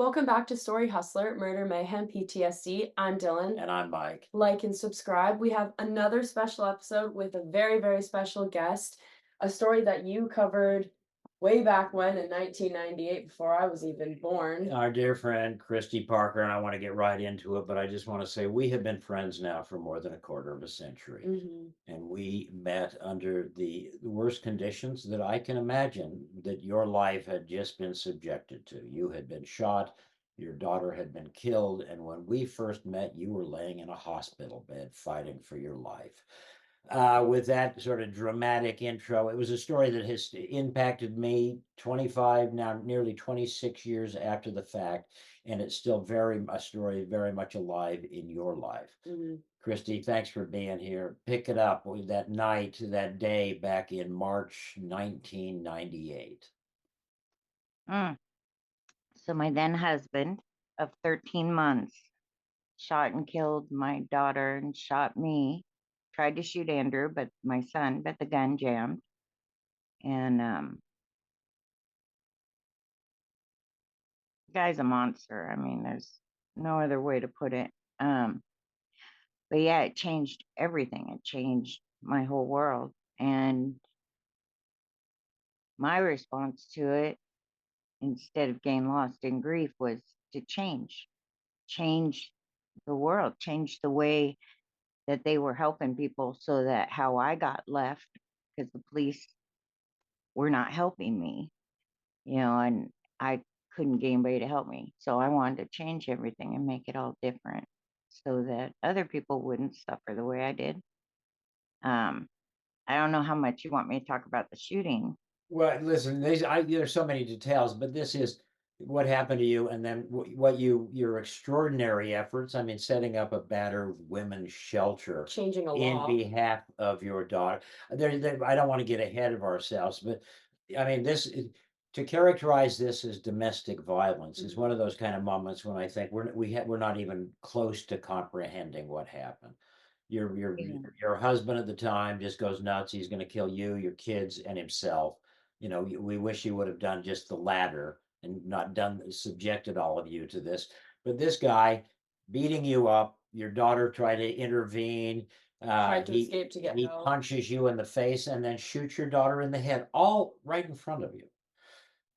Welcome back to Story Hustler, Murder, Mayhem, PTSD. I'm Dylan. And I'm Mike. Like and subscribe. We have another special episode with a very, very special guest. A story that you covered way back when in 1998, before I was even born. Our dear friend Christy Parker, and I want to get right into it, but I just want to say we have been friends now for more than a quarter of a century. And we met under the worst conditions that I can imagine that your life had just been subjected to. You had been shot, your daughter had been killed, and when we first met, you were laying in a hospital bed fighting for your life. With that sort of dramatic intro, it was a story that has impacted me 25, now nearly 26 years after the fact, and it's still very a story very much alive in your life. Christy, thanks for being here. Pick it up with that night, that day back in March 1998. Mm. So my then husband of 13 months shot and killed my daughter and shot me. Tried to shoot Andrew, but my son, but the gun jammed. And guy's a monster. I mean, there's no other way to put it. But yeah, it changed everything. It changed my whole world. And my response to it, instead of getting lost in grief, was to change the world, change the way that they were helping people, so that how I got left, because the police were not helping me, and I couldn't get anybody to help me. So I wanted to change everything and make it all different so that other people wouldn't suffer the way I did. I don't know how much you want me to talk about the shooting. Well, listen, there's so many details, but this is what happened to you, and then what your extraordinary efforts. I mean, setting up a battered women's shelter Changing a in law. behalf of your daughter. I don't want to get ahead of ourselves, but I mean, to characterize this as domestic violence is one of those kind of moments when I think we're not even close to comprehending what happened. Your your Yeah. your husband at the time just goes nuts. He's going to kill you, your kids, and himself. We wish he would have done just the latter and not subjected all of you to this. But this guy beating you up, your daughter tried to intervene. Tried to escape to get He help. punches you in the face and then shoots your daughter in the head, all right in front of you.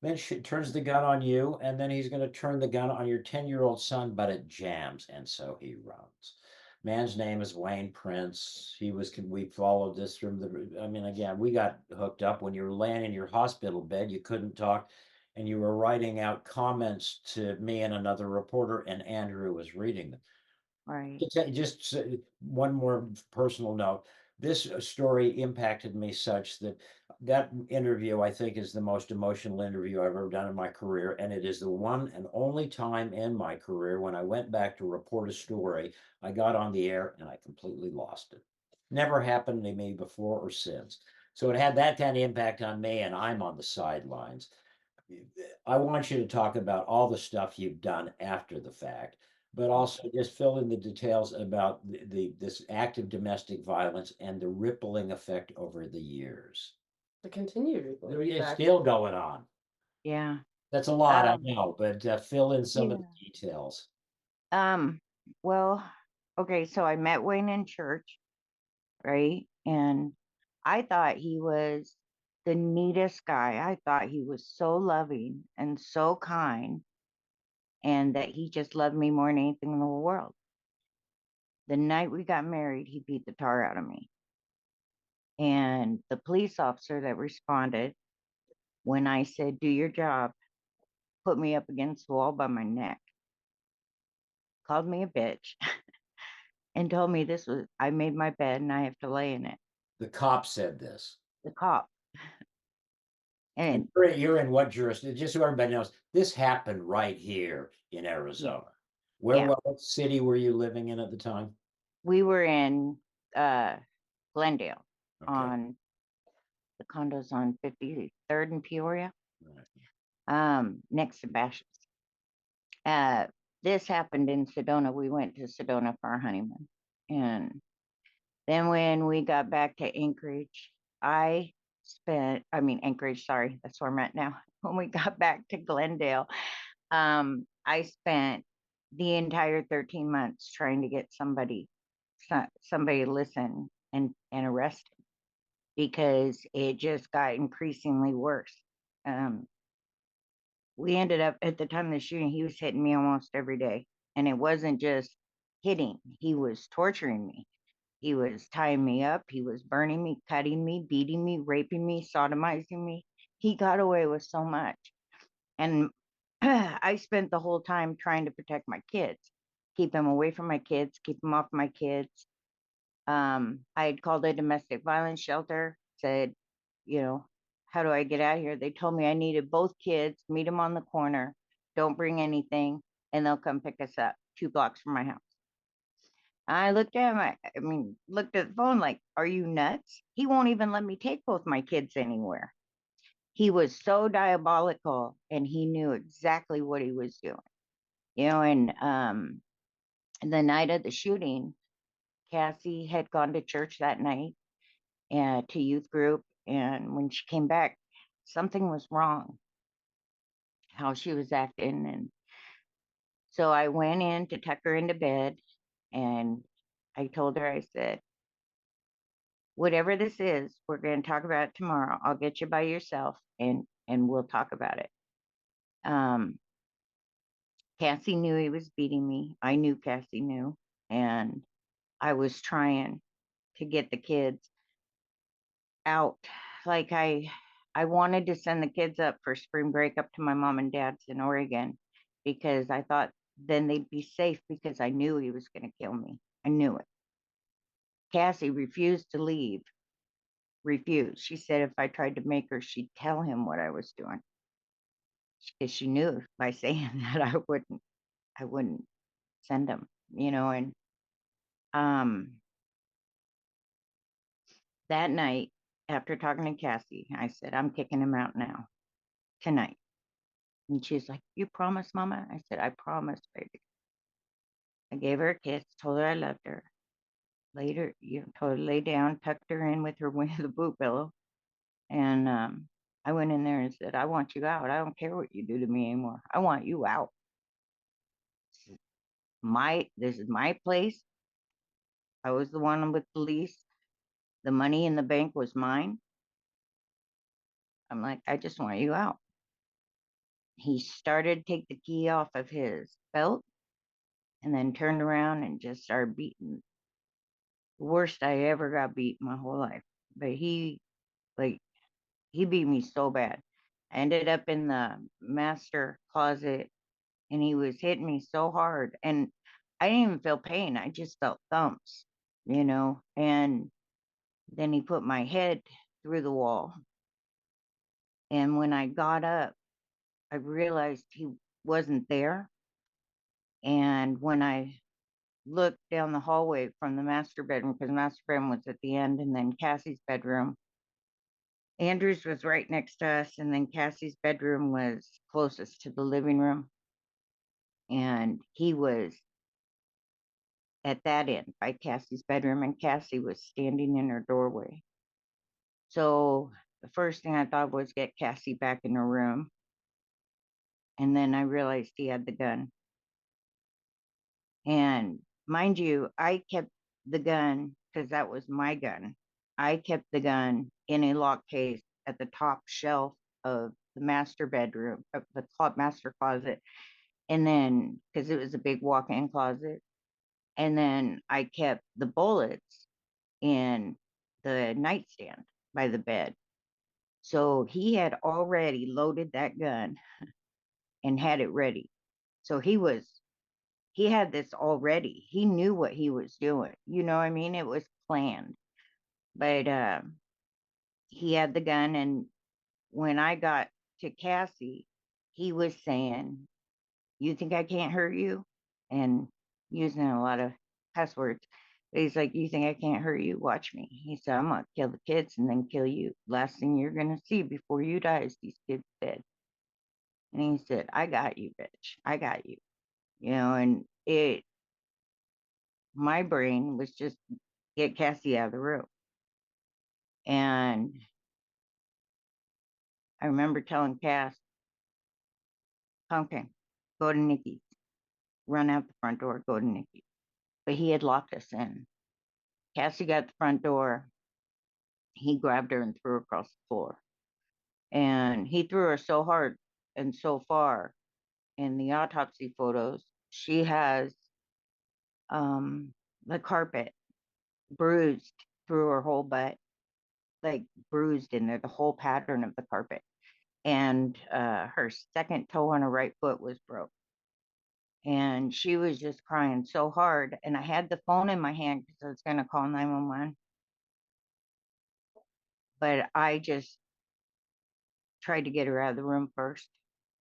Then she turns the gun on you, and then he's going to turn the gun on your 10-year-old son, but it jams, and so he runs. Man's name is Wayne Prince. We followed this from I mean, again, we got hooked up when you were laying in your hospital bed, you couldn't talk, and you were writing out comments to me and another reporter, and Andrew was reading them. Right. Just one more personal note. This story impacted me such that interview, I think, is the most emotional interview I've ever done in my career, and it is the one and only time in my career when I went back to report a story, I got on the air and I completely lost it. Never happened to me before or since. So it had that kind of impact on me, and I'm on the sidelines. I want you to talk about all the stuff you've done after the fact, but also just fill in the details about this act of domestic violence and the rippling effect over the years. The continued It's effect. still going on. Yeah. That's a lot, I Um, know, but fill in some of yeah. the details. Um, well, okay, so I met Wayne in church, right? And I thought he was the neatest guy. I thought he was so loving and so kind, and that he just loved me more than anything in the whole world. The night we got married, he beat the tar out of me. And the police officer that responded when I said, "Do your job," put me up against the wall by my neck, called me a bitch, and told me I made my bed and I have to lay in it. The cop said this. The cop. And And you're in what jurisdiction? Just so everybody knows, this happened right here in yeah, Arizona. yeah, What city were you living in at the time? we were in Glendale, Okay. on the condos on 53rd and Peoria, Right. next to Bashas'. Uh, this happened in Sedona. We went to Sedona for our honeymoon. And then when we got back to Anchorage, Anchorage, sorry, that's where I'm at now. When we got back to Glendale, I spent the entire 13 months trying to get somebody to listen and arrested because it just got increasingly worse. Um, we ended up at the time of the shooting, he was hitting me almost every day. And it wasn't just hitting, he was torturing me. He was tying me up, he was burning me, cutting me, beating me, raping me, sodomizing me. He got away with so much. And I spent the whole time trying to protect my kids, keep them away from my kids, keep them off my kids. I had called a domestic violence shelter, said, you know, how do I get out of here? They told me I needed both kids, meet them on the corner, don't bring anything, and they'll come pick us up 2 blocks from my house. I looked at him, looked at the phone like, are you nuts? He won't even let me take both my kids anywhere. He was so diabolical and he knew exactly what he was doing. And the night of the shooting, Cassie had gone to church that night and to youth group. And when she came back, something was wrong, how she was acting. And so I went in to tuck her into bed and I told her, I said, whatever this is, we're going to talk about it tomorrow. I'll get you by yourself and we'll talk about it. Cassie knew he was beating me. I knew Cassie knew. And I was trying to get the kids out. Like I wanted to send the kids up for spring break up to my mom and dad's in Oregon because I thought then they'd be safe because I knew he was going to kill me. I knew it. Cassie refused to leave. Refused. She said if I tried to make her, she'd tell him what I was doing. Because she knew by saying that I wouldn't send him, and um that night, after talking to Cassie, I said, I'm kicking him out now, tonight. And she's like, you promise, Mama? I said, I promise, baby. I gave her a kiss, told her I loved her. Later, told her to lay down, tucked her in with her with the boot pillow. And I went in there and said, I want you out. I don't care what you do to me anymore. I want you out. This is my place. I was the one with the lease. The money in the bank was mine. I'm like, I just want you out. He started to take the key off of his belt and then turned around and just started beating. The worst I ever got beat my whole life. But like he beat me so bad. I ended up in the master closet and he was hitting me so hard. And I didn't even feel pain. I just felt thumps, and then he put my head through the wall. And when I got up, I realized he wasn't there. And when I looked down the hallway from the master bedroom, because the master bedroom was at the end, and then Cassie's bedroom, Andrew's was right next to us, and then Cassie's bedroom was closest to the living room. And he was at that end by Cassie's bedroom, and Cassie was standing in her doorway. So the first thing I thought was get Cassie back in her room. And then I realized he had the gun. And mind you, I kept the gun because that was my gun. I kept the gun in a lock case at the top shelf of the master bedroom, of the master closet. And then, because it was a big walk in closet. And then I kept the bullets in the nightstand by the bed. So he had already loaded that gun and had it ready. So he had this already. He knew what he was doing. You know what I mean? It was planned. But he had the gun. And when I got to Cassie, he was saying, you think I can't hurt you? And using a lot of cuss words. But he's like, you think I can't hurt you? Watch me. He said, I'm going to kill the kids and then kill you. Last thing you're going to see before you die is these kids dead. And he said, I got you, bitch. I got you. And my brain was just get Cassie out of the room. And I remember telling Cass, okay, go to Nikki's. run out the front door, go to Nikki. But he had locked us in. Cassie got the front door. He grabbed her and threw her across the floor. And he threw her so hard and so far. In the autopsy photos, she has the carpet bruised through her whole butt, like bruised in there, the whole pattern of the carpet. And her second toe on her right foot was broke. And she was just crying so hard. And I had the phone in my hand because I was going to call 911. But I just tried to get her out of the room first,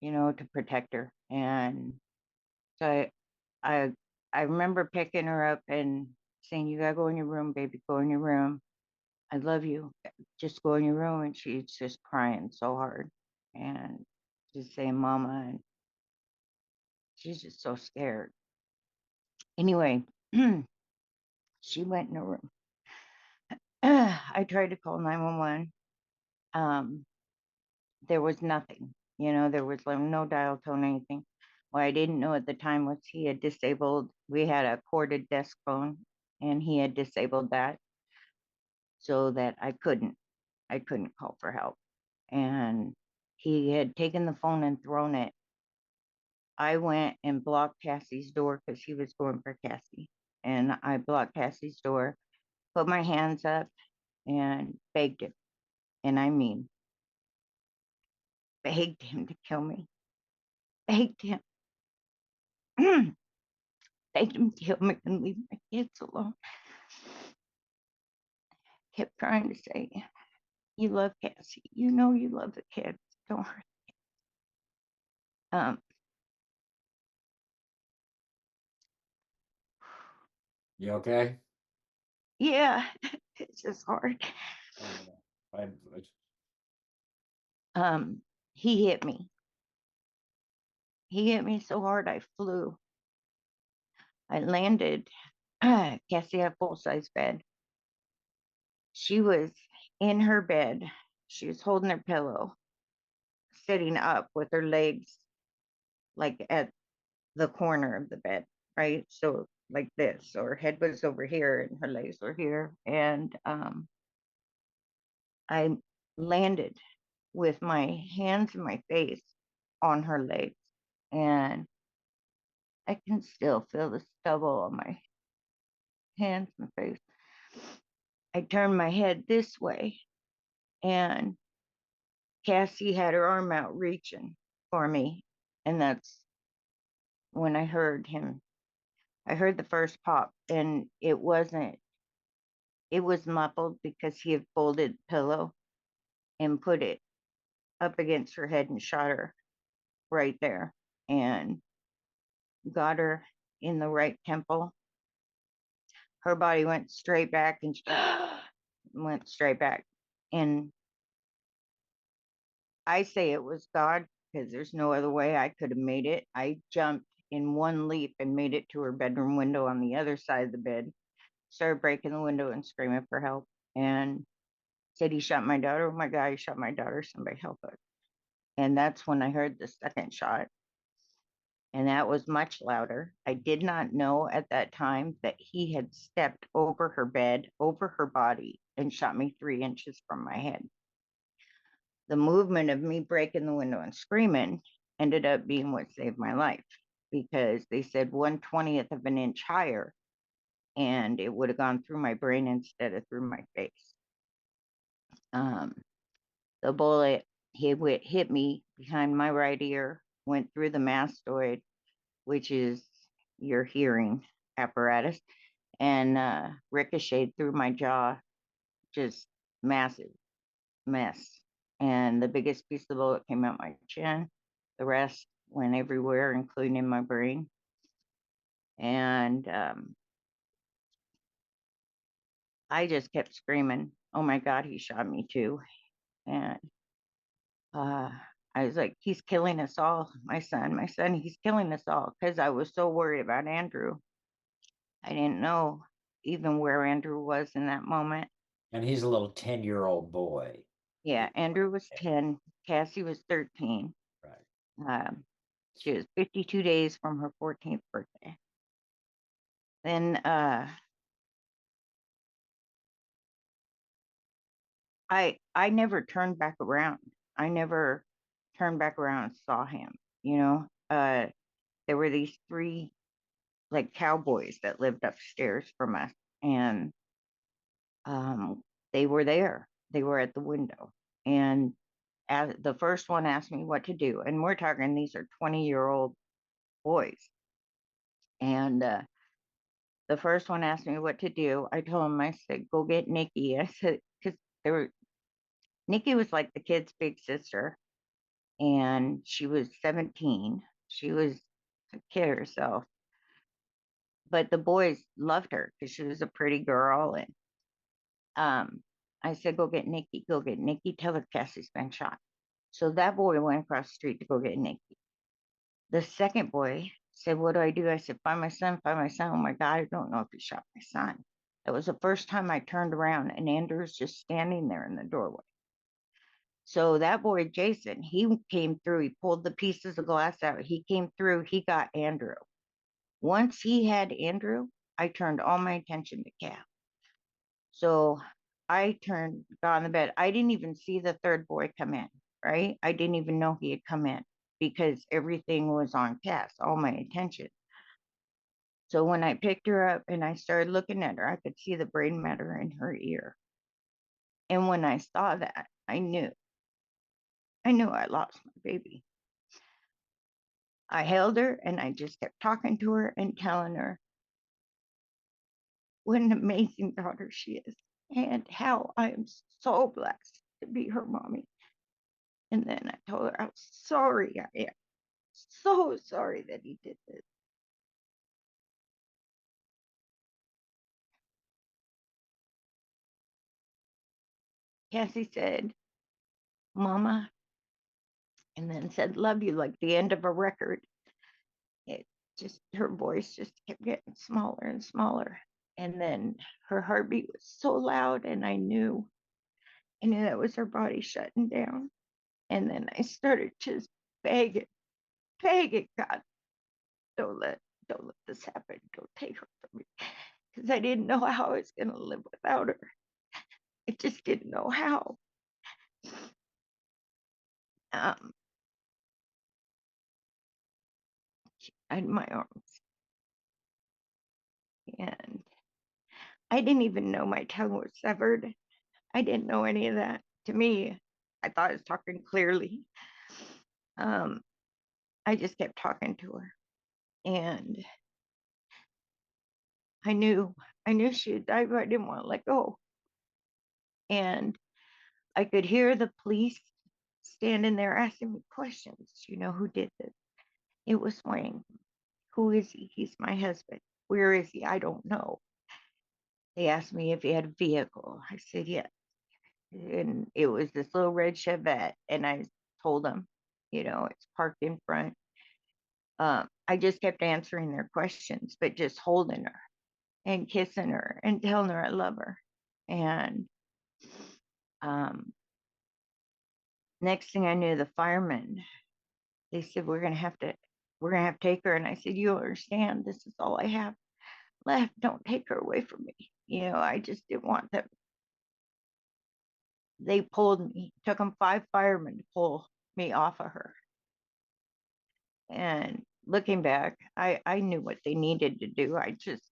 to protect her. And so I, I remember picking her up and saying, "You gotta go in your room, baby, go in your room. I love you. Just go in your room." And she's just crying so hard and just saying, "Mama," and she's just so scared. Anyway, she went in her room. I tried to call 911. There was nothing, there was like no dial tone, anything. What I didn't know at the time was he had disabled, we had a corded desk phone, and he had disabled that so that I couldn't call for help. And he had taken the phone and thrown it. I went and blocked Cassie's door because he was going for Cassie. And I blocked Cassie's door, put my hands up, and begged him. And I mean, begged him to kill me. Begged him. Begged him to kill me and leave my kids alone. Kept trying to say, "You love Cassie. You know you love the kids. Don't hurt." Um, You okay? yeah, it's just hard. I, He hit me. He hit me so hard I flew. I landed. Cassie had a full-size bed. She was in her bed. She was holding her pillow, sitting up with her legs like at the corner of the bed, right? So like this. So her head was over here and her legs were here. And I landed with my hands and my face on her legs. And I can still feel the stubble on my hands and face. I turned my head this way, and Cassie had her arm out reaching for me. And that's when I heard him. I heard the first pop, and it wasn't, it was muffled because he had folded the pillow and put it up against her head and shot her right there and got her in the right temple. Her body went straight back and went straight back. And I say it was God because there's no other way I could have made it. I jumped in one leap and made it to her bedroom window on the other side of the bed, started breaking the window and screaming for help, and said, "He shot my daughter. Oh my God, he shot my daughter. Somebody help us." And that's when I heard the second shot. And that was much louder. I did not know at that time that he had stepped over her bed, over her body, and shot me 3 inches from my head. The movement of me breaking the window and screaming ended up being what saved my life, because they said 1/20th of an inch higher and it would have gone through my brain instead of through my face. Um, the bullet hit me behind my right ear, went through the mastoid, which is your hearing apparatus, and ricocheted through my jaw. Just massive mess. And the biggest piece of the bullet came out my chin. The rest went everywhere, including in my brain. And I just kept screaming, "Oh my God, he shot me too." And uh, I was like, "He's killing us all, my son, he's killing us all." Because I was so worried about Andrew. I didn't know even where Andrew was in that moment. and he's a little 10-year-old boy. Yeah, Andrew was 10, Cassie was 13. Right. Um, She was 52 days from her 14th birthday. Then I never turned back around. I never turned back around and saw him, you know. There were these three like cowboys that lived upstairs from us, and um they were there. They were at the window. And as the first one asked me what to do, and we're talking these are 20-year-old boys. And the first one asked me what to do. I told him, I said, go get Nikki. I said, because they were Nikki was like the kid's big sister, and she was 17. She was a kid herself, but the boys loved her because she was a pretty girl. And I said, go get Nikki, go get Nikki, tell her Cassie's been shot. So that boy went across the street to go get Nikki. The second boy said, what do I do? I said, find my son, find my son. Oh my God, I don't know if he shot my son. That was the first time I turned around and Andrew was just standing there in the doorway. So that boy, Jason, he came through. He pulled the pieces of glass out. He came through. He got Andrew. Once he had Andrew, I turned all my attention to Cal. So I got on the bed. I didn't even see the third boy come in, right? I didn't even know he had come in because everything was on Cass, all my attention. So when I picked her up and I started looking at her, I could see the brain matter in her ear. And when I saw that, I knew I lost my baby. I held her and I just kept talking to her and telling her what an amazing daughter she is and how I am so blessed to be her mommy. And then I told her I was sorry. I am so sorry that he did this. Cassie said, Mama, and then said, love you, like the end of a record. It just, her voice just kept getting smaller and smaller. And then her heartbeat was so loud, and I knew that was her body shutting down. And then I started just begging, God, don't let this happen. Don't take her from me. Because I didn't know how I was gonna live without her. I just didn't know how. Um, in my arms. And I didn't even know my tongue was severed. I didn't know any of that. To me, I thought I was talking clearly. I just kept talking to her. And I knew she had died, but I didn't want to let go. And I could hear the police standing there asking me questions. You know, who did this? It was Wayne. Who is he? He's my husband. Where is he? I don't know. They asked me if he had a vehicle. I said yes. And it was this little red Chevette. And I told them, it's parked in front. I just kept answering their questions, but just holding her and kissing her and telling her I love her. And next thing I knew, the firemen, they said, we're gonna have to take her. And I said, you understand, this is all I have left. Don't take her away from me. I just didn't want them. They pulled me, took them 5 firemen to pull me off of her. And looking back, I knew what they needed to do. I just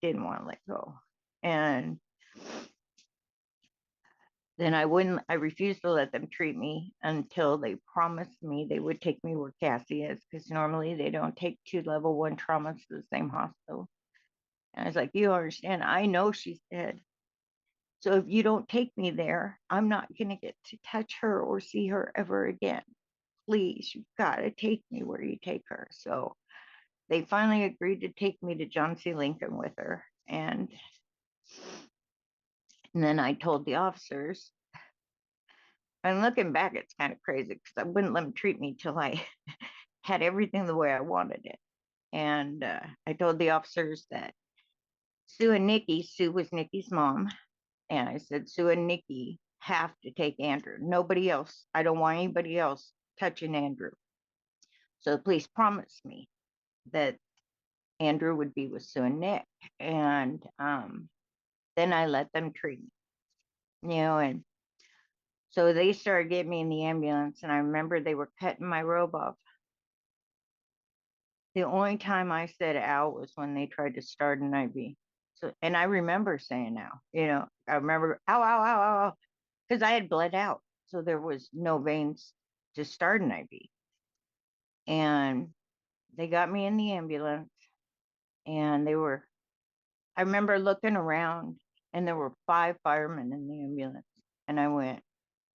didn't want to let go. And then I refused to let them treat me until they promised me they would take me where Cassie is, because normally they don't take 2 level 1 traumas to the same hospital. And I was like, you understand, I know she's dead. So if you don't take me there, I'm not going to get to touch her or see her ever again. Please, you've got to take me where you take her. So they finally agreed to take me to John C. Lincoln with her. And then I told the officers, and looking back, it's kind of crazy because I wouldn't let them treat me till I had everything the way I wanted it. And I told the officers that Sue was Nikki's mom. And I said, Sue and Nikki have to take Andrew. Nobody else. I don't want anybody else touching Andrew. So the police promised me that Andrew would be with Sue and Nick. And then I let them treat me, and so they started getting me in the ambulance. And I remember they were cutting my robe off. The only time I said ow was when they tried to start an IV. So, and I remember saying ow, I remember ow, ow, ow, ow, ow, because I had bled out. So there was no veins to start an IV. And they got me in the ambulance, and I remember looking around, and there were 5 firemen in the ambulance. And I went,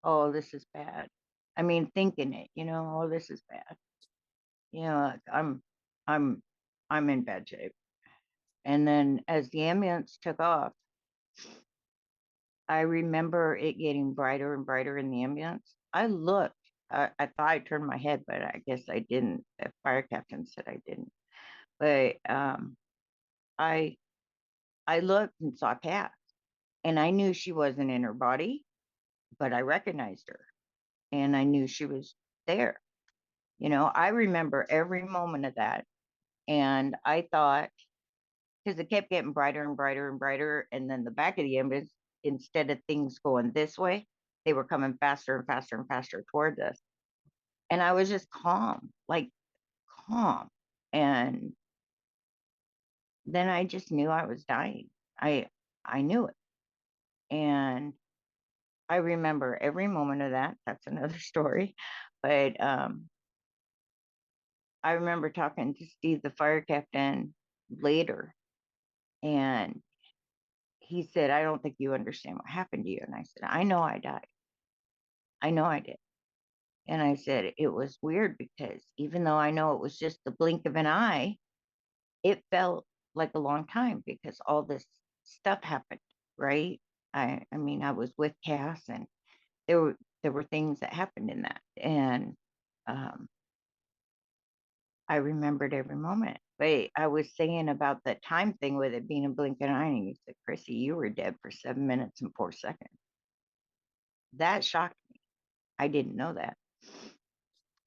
oh, this is bad. I mean, thinking it, oh, this is bad. Like, I'm in bad shape. And then as the ambulance took off, I remember it getting brighter and brighter in the ambulance. I looked. I thought I turned my head, but I guess I didn't. The fire captain said I didn't. But I I looked and saw Kat, and I knew she wasn't in her body, but I recognized her, and I knew she was there. I remember every moment of that, and I thought, because it kept getting brighter and brighter and brighter, and then the back of the ambulance, instead of things going this way, they were coming faster and faster and faster towards us. And I was just calm, like calm. And then I just knew I was dying. I knew it. And I remember every moment of that. That's another story. But I remember talking to Steve, the fire captain, later, and he said, I don't think you understand what happened to you. And I said, I know I died. I know I did. And I said, it was weird because even though I know it was just the blink of an eye, it felt like a long time because all this stuff happened, right? I mean, I was with Cass, and there were things that happened in that. And um, I remembered every moment. But I was saying about the time thing with it being a blink of an eye, and he said, Chrissy, you were dead for 7 minutes and 4 seconds. That shocked me. I didn't know that.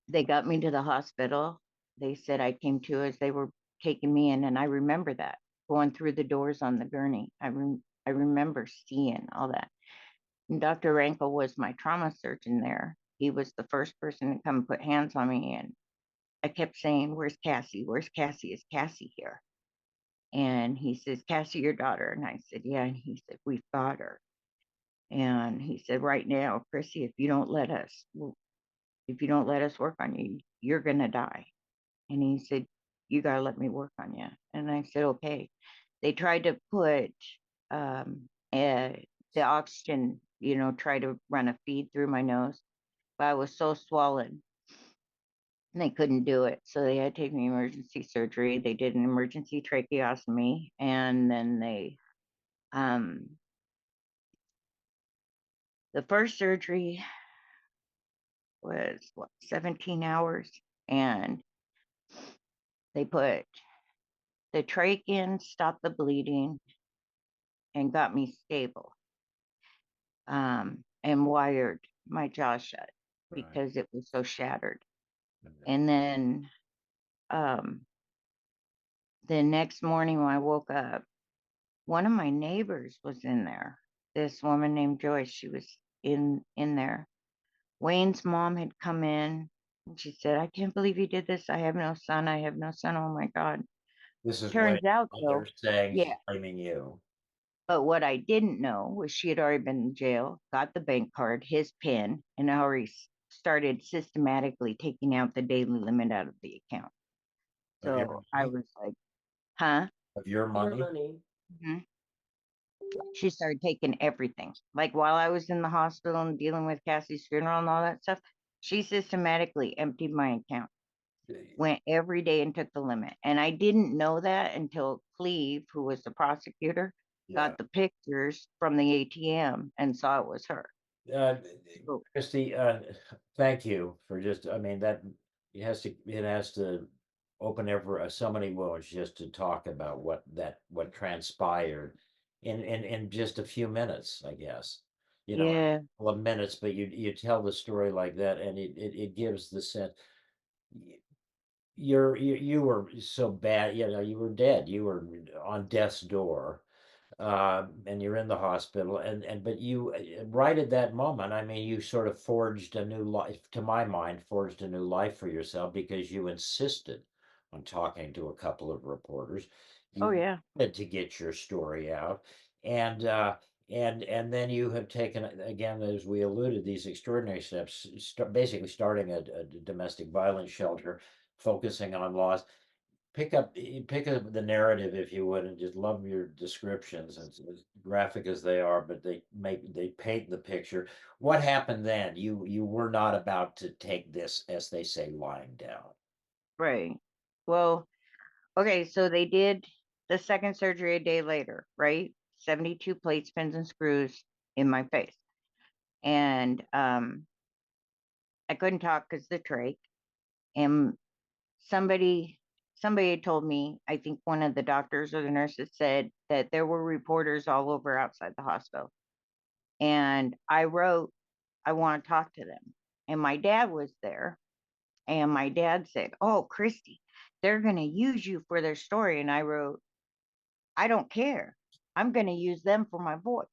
They got me to the hospital. They said I came to as they were taking me in, and I remember that going through the doors on the gurney. I remember seeing all that. And Dr. Rankel was my trauma surgeon there. He was the first person to come put hands on me, and I kept saying, "Where's Cassie? Where's Cassie? Is Cassie here?" And he says, "Cassie, your daughter?" And I said, "Yeah." And he said, "We've got her." And he said, "Right now, Chrissy, if you don't let us work on you, you're gonna die." And he said, "You got to let me work on you." And I said, "Okay." They tried to put the oxygen, try to run a feed through my nose, but I was so swollen and they couldn't do it. So they had to take me emergency surgery. They did an emergency tracheostomy, and then the first surgery was 17 hours, and they put the trach in, stopped the bleeding, and got me stable, and wired my jaw shut Right. because it was so shattered. Okay. And then the next morning when I woke up, one of my neighbors was in there. This woman named Joyce, she was in there. Wayne's mom had come in, and she said, "I can't believe you did this. I have no son. I have no son. Oh my God." This is what Turns out they're though, saying, yeah. blaming you. But what I didn't know was she had already been in jail, got the bank card, his PIN, and already started systematically taking out the daily limit out of the account. Of your So I money? was like, huh? Of your Your money? money. Mhm. She started taking everything. Like while I was in the hospital and dealing with Cassie's funeral and all that stuff, she systematically emptied my account, went every day and took the limit. And I didn't know that until Cleve, who was the prosecutor, Yeah. got the pictures from the ATM and saw it was her. Uh, So, Christy, thank you for just, I mean, that it has to open ever so many wounds just to talk about what transpired in just a few minutes, I guess. yeah, A couple of minutes, but you tell the story like that, and it gives the sense. you were so bad, you were dead. You were on death's door. And you're in the hospital, but you right at that moment, I mean, you sort of forged a new life, to my mind, forged a new life for yourself because you insisted on talking to a couple of reporters. Oh You yeah. wanted to get your story out, and and then you have taken, again, as we alluded, these extraordinary steps, basically starting a domestic violence shelter, focusing on laws. Pick up the narrative, if you would, and just love your descriptions, as graphic as they are, but they paint the picture. What happened then? You were not about to take this, as they say, lying down. Right. Well, okay, so they did the second surgery a day later, right? 72 plates, pins, and screws in my face. And I couldn't talk because the trach. And somebody somebody had told me, I think one of the doctors or the nurses said that there were reporters all over outside the hospital. And I wrote, I want to talk to them. And my dad was there. And my dad said, "Oh, Christy, they're going to use you for their story." And I wrote, "I don't care. I'm going to use them for my voice."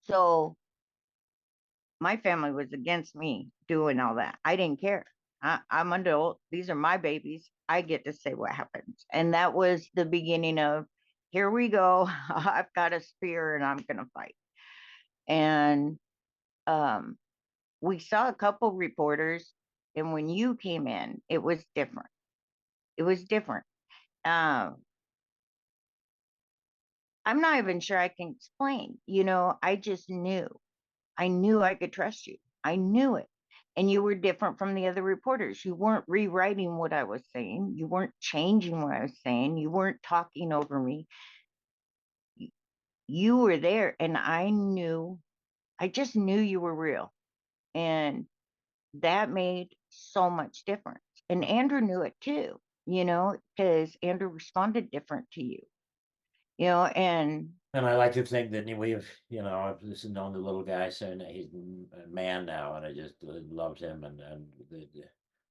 So my family was against me doing all that. I didn't care. I'm adult. These are my babies. I get to say what happens. And that was the beginning of, here we go. I've got a spear and I'm going to fight. And um, we saw a couple reporters. And when you came in, it was different. It was different. Um, I'm not even sure I can explain. I just knew. I knew I could trust you. I knew it. And you were different from the other reporters. You weren't rewriting what I was saying. You weren't changing what I was saying. You weren't talking over me. You were there, and I just knew you were real. And that made so much difference. And Andrew knew it too, because Andrew responded different to you, and And I like to think that we've, I've just known the little guy, so he's a man now, and I just loved him, and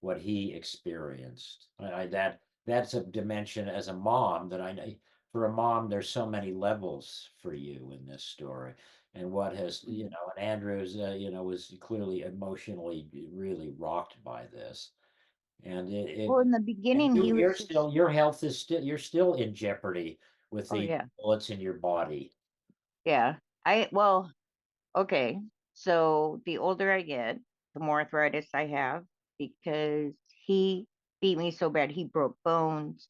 what he experienced. That's a dimension as a mom that I know. For a mom, there's so many levels for you in this story, and what has, and Andrews, was clearly emotionally really rocked by this, and well, in the and beginning, he was just, your health is still, you're still in jeopardy with oh, the yeah, bullets in your body. yeah. Well, okay. So the older I get, the more arthritis I have because he beat me so bad. He broke bones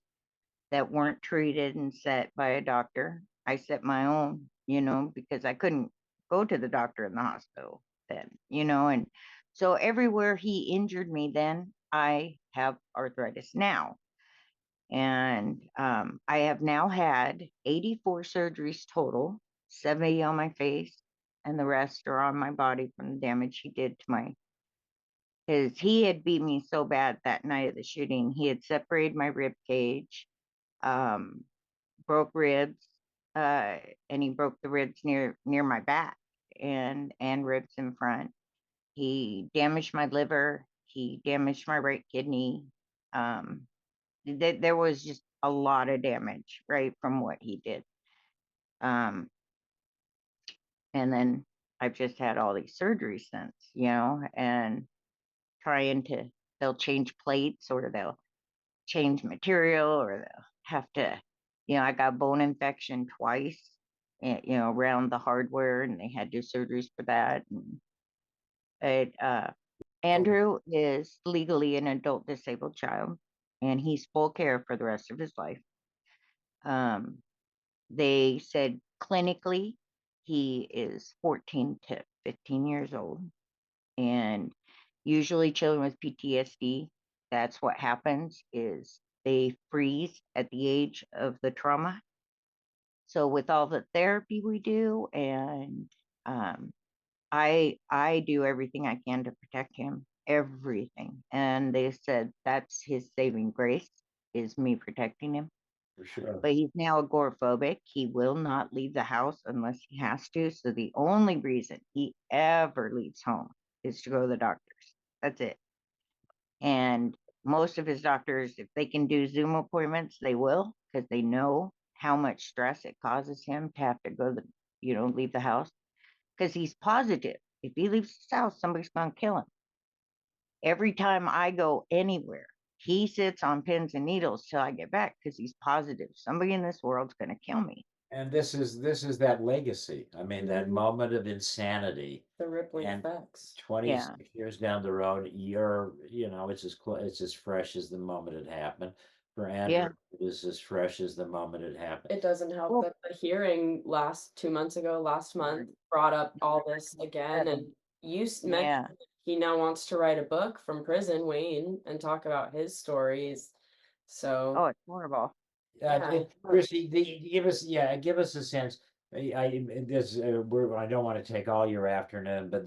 that weren't treated and set by a doctor. I set my own, because I couldn't go to the doctor in the hospital then, and so everywhere he injured me then, I have arthritis now. And I have now had 84 surgeries total, 70 on my face, and the rest are on my body from the damage he did to my. Because he had beat me so bad that night of the shooting, he had separated my rib cage, um, broke ribs, uh, and he broke the ribs near my back and ribs in front. He damaged my liver. He damaged my right kidney. Um, there was just a lot of damage, right, from what he did. Um, and then I've just had all these surgeries since, and trying to, they'll change plates or they'll change material or they'll have to, I got bone infection twice, around the hardware, and they had to do surgeries for that. And Oh, Andrew is legally an adult disabled child, and he's full care for the rest of his life. Um, They said clinically he is 14 to 15 years old. And usually children with PTSD, that's what happens is they freeze at the age of the trauma. So with all the therapy we do, and um, I do everything I can to protect him, everything. And they said that's his saving grace is me protecting him. for sure. But he's now agoraphobic. He will not leave the house unless he has to. So the only reason he ever leaves home is to go to the doctors. That's it. And Most of his doctors, if they can do Zoom appointments, they will, because they know how much stress it causes him to have to go to, leave the house. Because he's positive. If he leaves his house, somebody's going to kill him. Every time I go anywhere, he sits on pins and needles till I get back because he's positive somebody in this world's going to kill me. And this is that legacy. I mean, that Mhm. moment of insanity. The rippling And effects. 26 years down the road, it's as fresh as the moment it happened. For Yeah. Andrew, it is as fresh as the moment it happened. It doesn't help Well, that the hearing last month, brought up all this again, and mentioned yeah. that he now wants to write a book from prison, Wayne, and talk about his stories. So, Oh, it's horrible. yeah. Chrissy, give us a sense. I don't want to take all your afternoon, but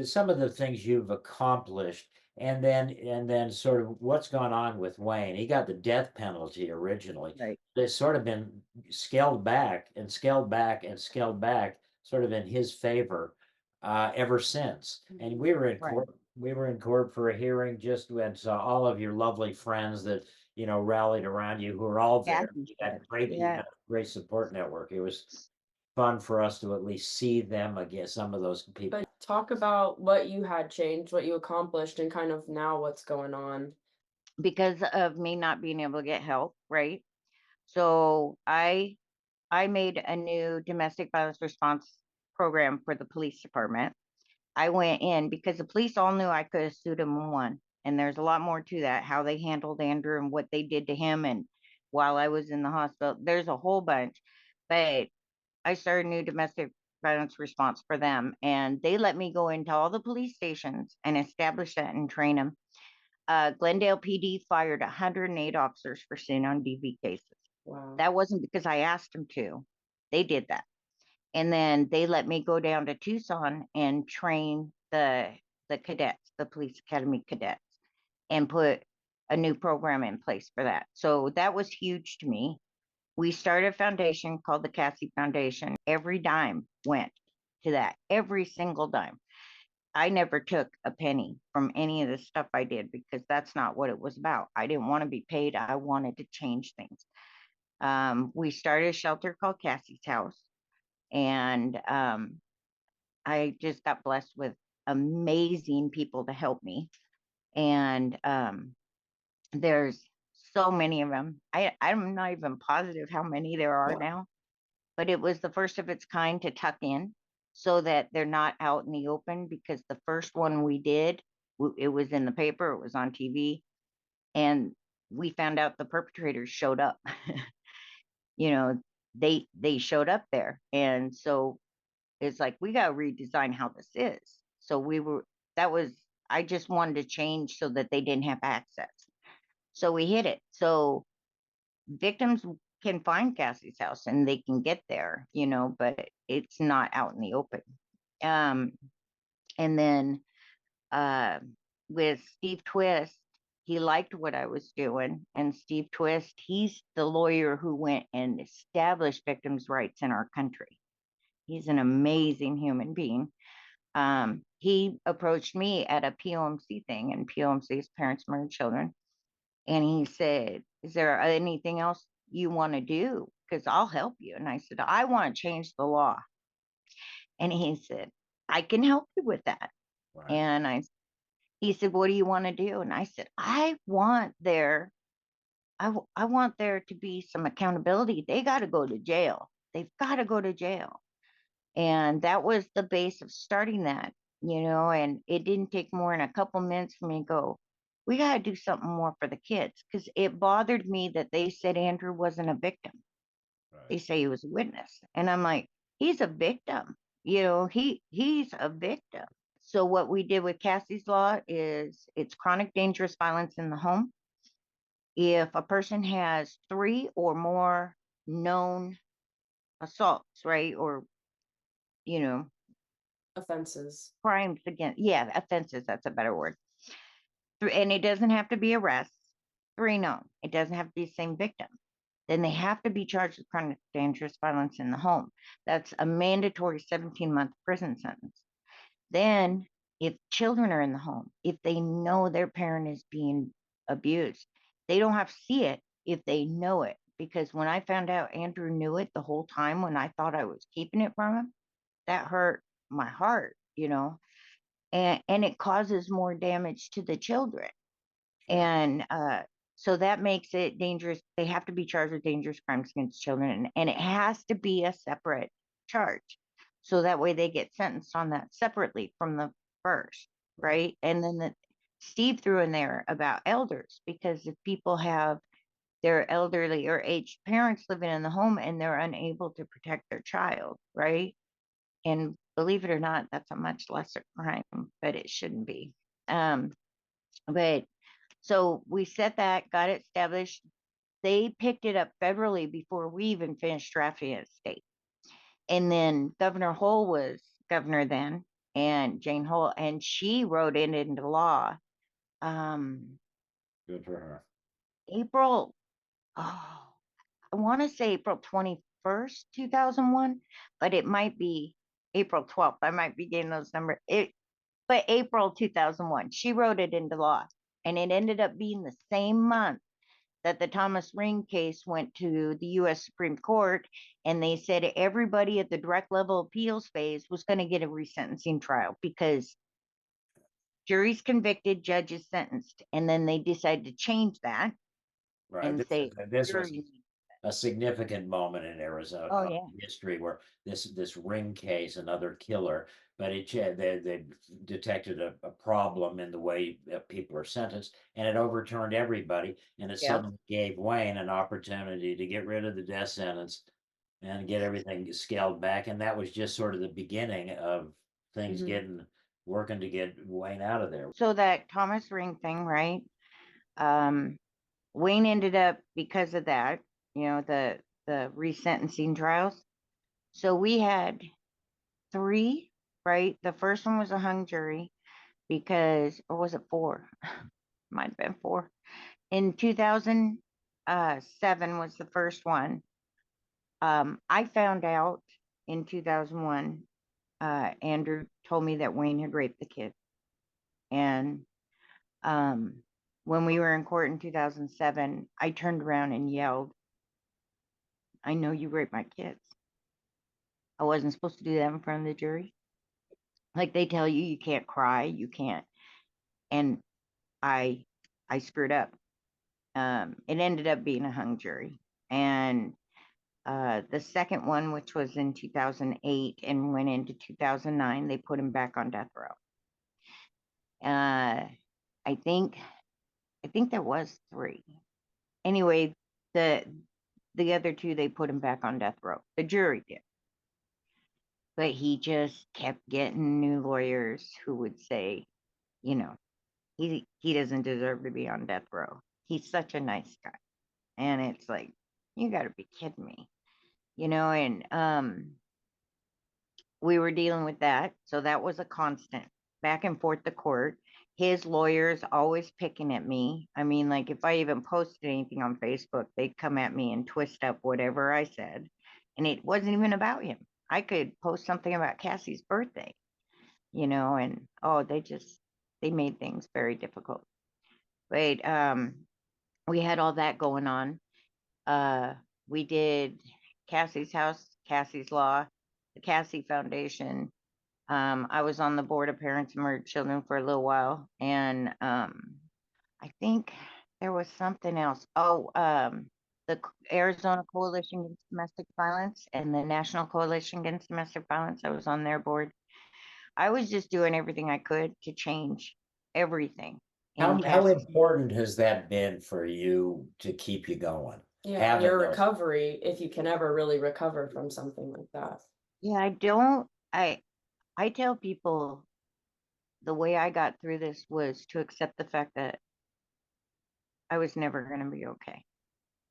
some of the things you've accomplished, and then sort of what's gone on with Wayne. He got the death penalty originally. Right. It's sort of been scaled back and scaled back and scaled back, sort of in his favor, ever since. And we were in Right. court. We were in court for a hearing just when all of your lovely friends that rallied around you who are all Yeah. there. You had you Yeah. had a great support network. It was fun for us to at least see them again, some of those people. But talk about what you had changed, what you accomplished, and kind of now what's going on. Because of me not being able to get help, right? So I made a new domestic violence response program for the police department. I went in because the police all knew I could have sued him and won. And there's a lot more to that, how they handled Andrew and what they did to him. And while I was in the hospital, there's a whole bunch. But I started a new domestic violence response for them. And they let me go into all the police stations and establish that and train them. Glendale PD fired 108 officers for sin on DV cases. Wow. That wasn't because I asked them to. They did that. And then they let me go down to Tucson and train the cadets, the police academy cadets, and put a new program in place for that. So that was huge to me. We started a foundation called the Cassie Foundation. Every dime went to that, every single dime. I never took a penny from any of the stuff I did because that's not what it was about. I didn't want to be paid. I wanted to change things. We started a shelter called Cassie's House, and I just got blessed with amazing people to help me. And there's so many of them. I'm not even positive how many there are now, but it was the first of its kind to tuck in so that they're not out in the open, because the first one we did, it was in the paper, it was on TV, and we found out the perpetrators showed up. you know, they showed up there. And so it's like, we got to redesign how this is. So I just wanted to change so that they didn't have access. So we hit it. So victims can find Cassie's house and they can get there, but it's not out in the open. And then with Steve Twist, he liked what I was doing. And Steve Twist, he's the lawyer who went and established victims' rights in our country. He's an amazing human being. He approached me at a POMC thing, and POMC is Parents, Murdered Children. And he said, "Is there anything else you want to do? Because I'll help you." And I said, "I want to change the law." And he said, "I can help you with that." Right. And he said, "What do you want to do?" And I said, I want there to be some accountability. They got to go to jail. They've got to go to jail. And that was the base of starting that, and it didn't take more than a couple minutes for me to go, we got to do something more for the kids, because it bothered me that they said Andrew wasn't a victim. Right. They say he was a witness. And I'm like, he's a victim. He's a victim. So what we did with Cassie's Law is it's chronic dangerous violence in the home. If a person has 3 or more known assaults, right, or Offenses. crimes against, offenses, that's a better word. And it doesn't have to be arrests. 3 known. It doesn't have to be the same victim. Then they have to be charged with chronic dangerous violence in the home. That's a mandatory 17-month prison sentence. Then, if children are in the home, if they know their parent is being abused. They don't have to see it if they know it. Because when I found out Andrew knew it the whole time when I thought I was keeping it from him, that hurt my heart, and it causes more damage to the children. Sure. And so that makes it dangerous. They have to be charged with dangerous crimes against children, and it has to be a separate charge. So that way they get sentenced on that separately from the first, right? And then Steve threw in there about elders, because if people have their elderly or aged parents living in the home and they're unable to protect their child, right? And believe it or not, that's a much lesser crime, but it shouldn't be. But so we set that, got it established. They picked it up federally before we even finished drafting it state. And then Governor Hull was governor then, and Jane Hull, and she wrote it into law. Good for her. April, oh, I want to say April 21st, 2001, but it might be April 12th. I might be getting those numbers. But April 2001, she wrote it into law. And it ended up being the same month that the Thomas Ring case went to the US Supreme Court, and they said everybody at the direct level appeals phase was going to get a resentencing trial because juries convicted, judges sentenced. And then they decided to change that Right. and say, This was jury. a significant moment in Oh, Arizona yeah. history where this ring case, another killer, but they detected a problem in the way that people are sentenced, and it overturned everybody, and it Yeah. suddenly gave Wayne an opportunity to get rid of the death sentence and get everything scaled back, and that was just sort of the beginning of things working to get Wayne out of there. So that Thomas Ring thing, right? Wayne ended up, because of that, the resentencing trials. So we had 3, right? The first one was a hung jury because, or was it 4? Might have been 4. In 2007 was the first one. I found out in 2001, Andrew told me that Wayne had raped the kid. And when we were in court in 2007, I turned around and yelled, "I know you raped my kids." I wasn't supposed to do that in front of the jury. Like they tell you, you can't cry, you can't. And I screwed up. It ended up being a hung jury. And the second one, which was in 2008 and went into 2009, they put him back on death row. I think there was 3. Anyway, the other 2, they put him back on death row. The jury did. But he just kept getting new lawyers who would say, he doesn't deserve to be on death row. He's such a nice guy. And it's like, you got to be kidding me. And we were dealing with that. So that was a constant back and forth to court. His lawyers always picking at me. I mean, like if I even posted anything on Facebook, they'd come at me and twist up whatever I said. And it wasn't even about him. I could post something about Cassie's birthday, and they made things very difficult. But we had all that going on. We did Cassie's house, Cassie's law, the Cassie Foundation. I was on the board of Parents and Murdered Children for a little while, and I think there was something else. Oh, the Arizona Coalition Against Domestic Violence and the National Coalition Against Domestic Violence. I was on their board. I was just doing everything I could to change everything. How important has that been for you to keep you going? Yeah, your recovery, if you can ever really recover from something like that. Yeah, I tell people the way I got through this was to accept the fact that I was never going to be okay.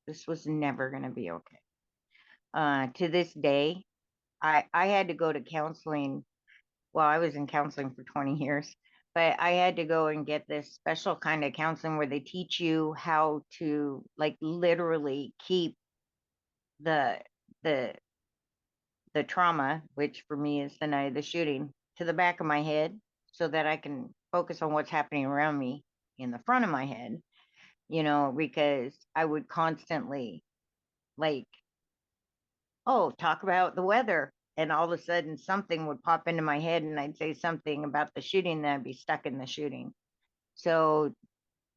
This was never going to be okay. To this day, I had to go to counseling. Well, I was in counseling for 20 years, but I had to go and get this special kind of counseling where they teach you how to like literally keep the trauma, which for me is the night of the shooting, to the back of my head so that I can focus on what's happening around me in the front of my head. because I would constantly like, oh, talk about the weather. And all of a sudden something would pop into my head and I'd say something about the shooting, and I'd be stuck in the shooting. So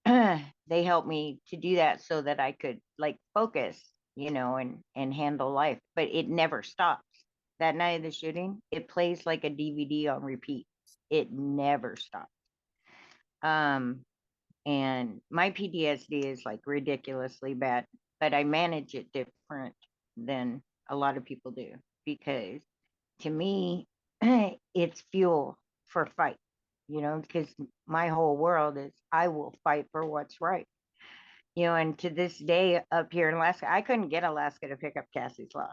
they helped me to do that so that I could like focus, and handle life. But it never stops. That night of the shooting, it plays like a DVD on repeat. It never stops. Um, and my PTSD is like ridiculously bad, but I manage it different than a lot of people do, because to me, it's fuel for fight, because my whole world is I will fight for what's right. And to this day up here in Alaska, I couldn't get Alaska to pick up Cassie's Law.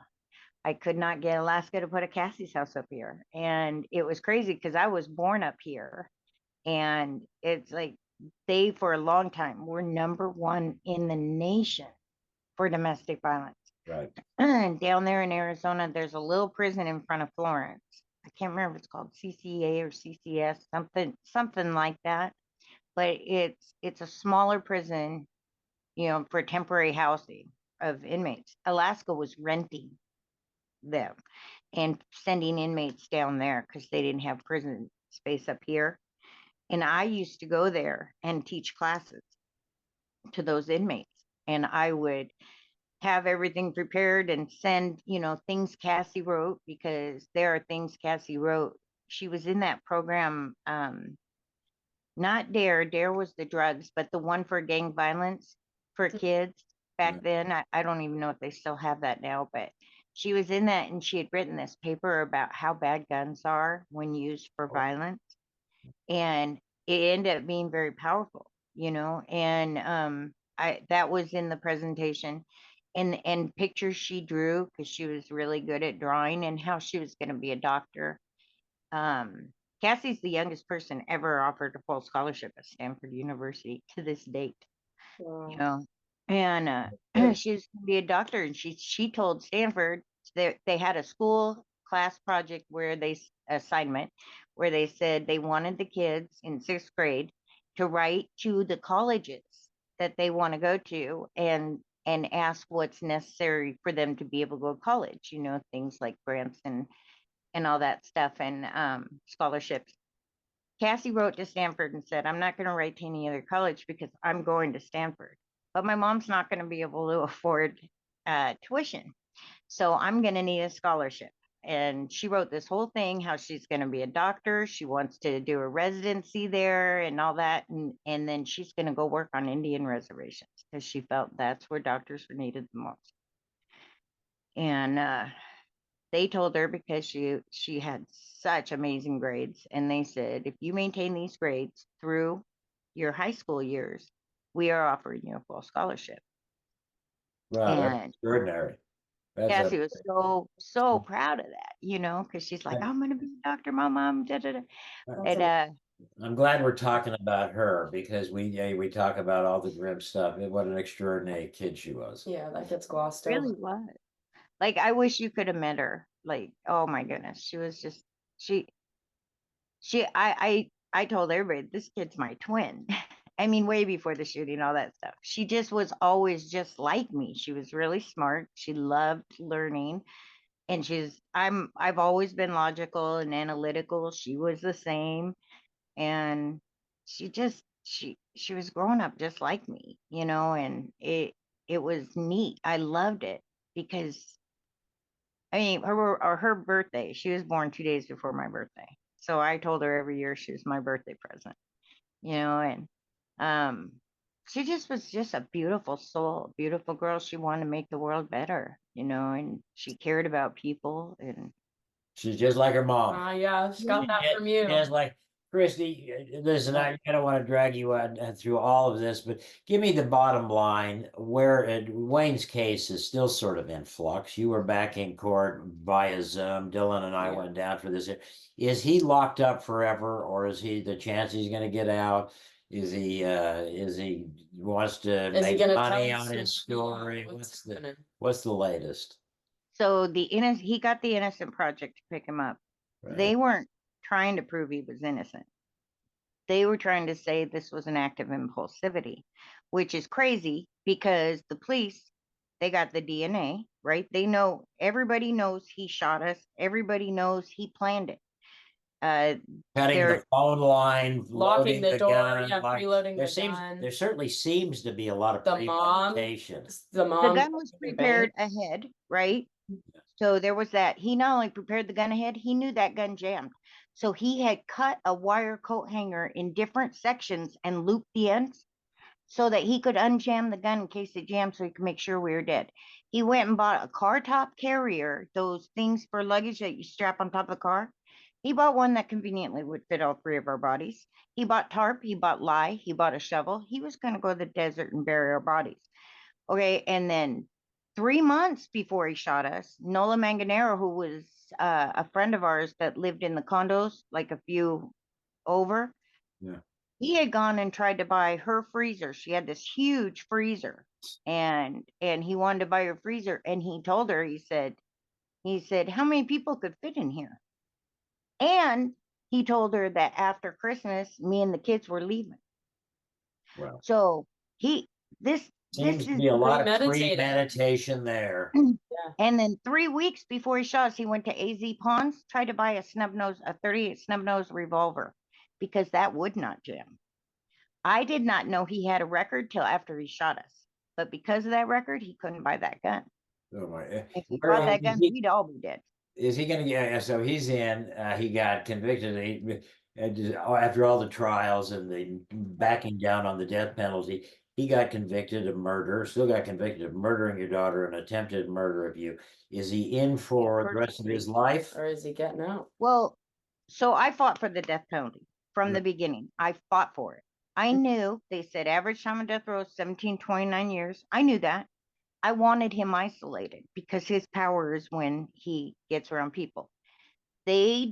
I could not get Alaska to put a Cassie's house up here. And it was crazy because I was born up here. And it's like they, for a long time, were #1 in the nation for domestic violence. Right. Down there in Arizona, there's a little prison in front of Florence. I can't remember if it's called CCA or CCS, something like that. But it's a smaller prison, for temporary housing of inmates. Alaska was renting them and sending inmates down there because they didn't have prison space up here. And I used to go there and teach classes to those inmates. And I would have everything prepared and send, things Cassie wrote, because there are things Cassie wrote. She was in that program, not Dare was the drugs, but the one for gang violence for kids back then. I don't even know if they still have that now, but she was in that, and she had written this paper about how bad guns are when used for violence. And it ended up being very powerful, and that was in the presentation, and pictures she drew, because she was really good at drawing, and how she was going to be a doctor. um Cassie's the youngest person ever offered a full scholarship at Stanford University to this date. Wow. And Yeah. she was going to be a doctor, and she told Stanford that they had a school class project where they assignment where they said they wanted the kids in 6th grade to write to the colleges that they want to go to, and ask what's necessary for them to be able to go to college, things like grants and all that stuff, and scholarships. Cassie wrote to Stanford and said, I'm not going to write to any other college because I'm going to Stanford, but my mom's not going to be able to afford tuition. So I'm going to need a scholarship. And she wrote this whole thing, how she's going to be a doctor. She wants to do a residency there and all that. And then she's going to go work on Indian reservations because she felt that's where doctors were needed the most. And they told her, because she had such amazing grades, and they said, if you maintain these grades through your high school years, we are offering you a full scholarship. Wow, that's And extraordinary. That's Cassie was so proud of that, because she's like, I- I'm gonna be a doctor, my mom, da, da, da. That's And I'm glad we're talking about her, because we talk about all the grim stuff. What an extraordinary kid she was. yeah, that gets glossed over. really was. Like, I wish you could have met her. Like, oh my goodness, she was just she I told everybody, this kid's my twin. I mean, way before the shooting, all that stuff. She just was always just like me. She was really smart. She loved learning. And I've always been logical and analytical. She was the same. And she was growing up just like me, and it was neat. I loved it because, I mean, her birthday, she was born 2 days before my birthday. So I told her every year she was my birthday present, and um, she just was just a beautiful soul, beautiful girl. She wanted to make the world better, and she cared about people. And She's just like her mom. Yeah, she got that from you. Just like Christy. Listen, I don't want to drag you out through all of this, but give me the bottom line. Where Wayne's case is still sort of in flux. You were back in court via Zoom. Dylan and I Yeah. went down for this. Is he locked up forever, or is he the chance he's going to get out? Is he wants to Is he make gonna money tell on us his story? what's happening? What's the latest? so he got the Innocent Project to pick him up. Right. They weren't trying to prove he was innocent. they were trying to say this was an act of impulsivity, which is crazy because the police, they got the DNA, right? They know, everybody knows he shot us. Everybody knows he planned it. Cutting the There, phone line, Locking loading the the door, gun, yeah, like, preloading there the seems, gun. there certainly seems to be a lot of The mom, premeditation. the the mom. gun was robbing the prepared bank. ahead, right? So there was that. He not only prepared the gun ahead, he knew that gun jammed. So he had cut a wire coat hanger in different sections and looped the ends so that he could unjam the gun in case it jammed so he could make sure we were dead. He went and bought a car top carrier, those things for luggage that you strap on top of the car. He bought one that conveniently would fit all three of our bodies. He bought tarp, he bought lye, he bought a shovel. He was going to go to the desert and bury our bodies. Okay, and then 3 months before he shot us, Nola Manganero, who was a friend of ours that lived in the condos, like a few over, Yeah. he had gone and tried to buy her freezer. She had this huge freezer, and he wanted to buy her freezer, and he told her, he said, how many people could fit in here? And he told her that after Christmas, me and the kids were leaving. Well, So he this seems this to is be a lot of Premeditated. premeditation there. And then 3 weeks before he shot us, he went to AZ Pawns, tried to buy a 38 snub nose revolver because that would not jam. I did not know he had a record till after he shot us. But because of that record, he couldn't buy that gun. Oh my, If he where bought that is gun, he, we'd all be dead. is he gonna get, so he's in, he got convicted, after all the trials and the backing down on the death penalty, he got convicted of murder, still got convicted of murdering your daughter and attempted murder of you. Is he in for the rest of his life? Or is he getting out? Well, so I fought for the death penalty from the beginning. I fought for it. I knew they said average time on death row is 1729 years. I knew that. I wanted him isolated because his power is when he gets around people. They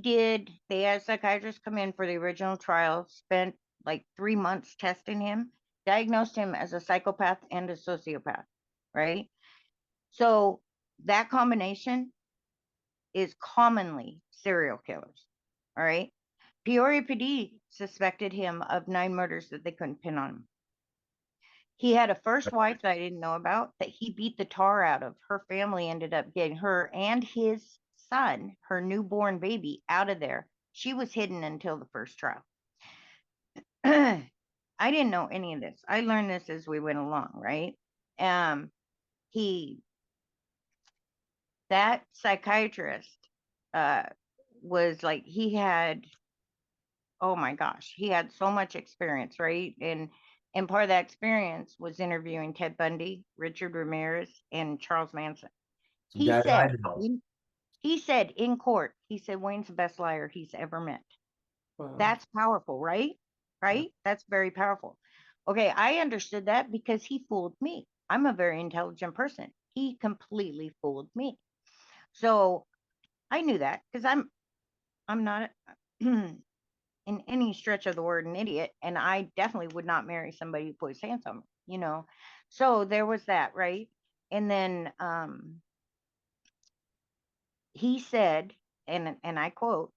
had psychiatrists come in for the original trial, spent like 3 months testing him, diagnosed him as a psychopath and a sociopath, right? So that combination is commonly serial killers, all right? Peoria PD suspected him of 9 murders that they couldn't pin on him. He had a first wife that I didn't know about that he beat the tar out of. Her family ended up getting her and his son, her newborn baby, out of there. She was hidden until the first trial. I didn't know any of this. I learned this as we went along, right? He that psychiatrist was like, he had, oh my gosh, he had so much experience, right? And part of that experience was interviewing Ted Bundy, Richard Ramirez, and Charles Manson. He Guys, I said, know. he said in court, he said Wayne's the best liar he's ever met. Wow. That's powerful, right? Right? That's very powerful. Okay, I understood that because he fooled me. I'm a very intelligent person. He completely fooled me. So I knew that because I'm not in any stretch of the word an idiot, and I definitely would not marry somebody who put his hands on me. So there was that, right? And then he said, and I quote,